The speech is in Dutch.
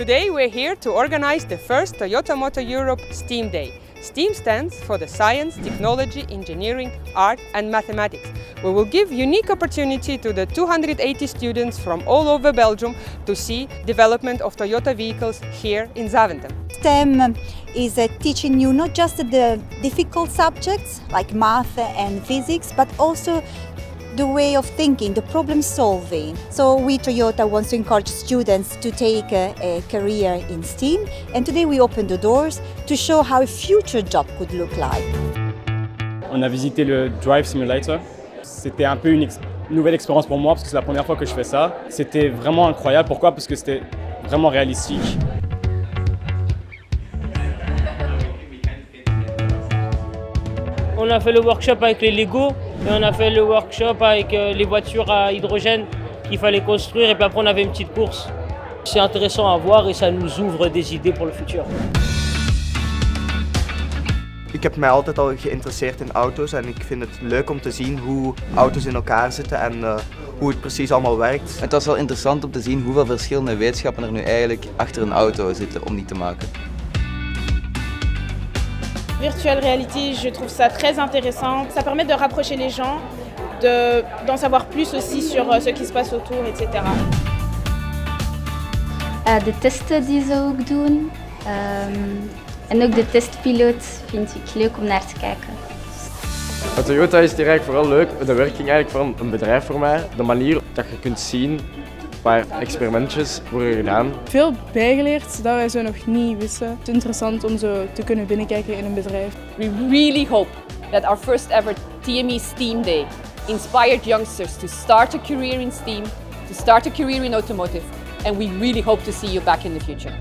Today we're here to organize the first Toyota Motor Europe STEAM Day. STEAM stands for the science, technology, engineering, art and mathematics. We will give unique opportunity to the 280 students from all over Belgium to see development of Toyota vehicles here in Zaventem. STEM is teaching you not just the difficult subjects like math and physics, but also the way of thinking, the problem solving. So we Toyota wants to encourage students to take a career in STEAM, and today we open the doors to show how a future job could look like. On a visité le Drive Simulator. C'était un peu une nouvelle expérience pour moi parce que c'est la première fois que je fais ça. C'était vraiment incroyable. Pourquoi? Parce que c'était vraiment réalistique. On a fait le workshop avec les Lego et on a fait le workshop avec les voitures à hydrogène qu'il fallait construire et puis après on avait une petite course. C'est intéressant à voir et ça nous ouvre des idées pour le futur. Ik heb mij altijd al geïnteresseerd in auto's en ik vind het leuk om te zien hoe auto's in elkaar zitten en hoe het precies allemaal werkt. Het was wel interessant om te zien hoeveel verschillende wetenschappen er nu eigenlijk achter een auto zitten om die te maken. Virtual reality, je trouve ça très intéressant. Ça permet de rapprocher les gens, d'en savoir plus aussi sur ce qui se passe autour, etc. De testen die ze ook doen. En ook de testpiloot vind ik leuk om naar te kijken. Bij Toyota is het hier eigenlijk vooral leuk, de werking eigenlijk van een bedrijf voor mij. De manier dat je kunt zien, een paar experimentjes worden gedaan. Veel bijgeleerd dat wij zo nog niet wisten. Het is interessant om zo te kunnen binnenkijken in een bedrijf. We really hope that our first ever TME STEAM Day inspired youngsters to start a career in STEAM, to start a career in automotive, and we really hope to see you back in the future.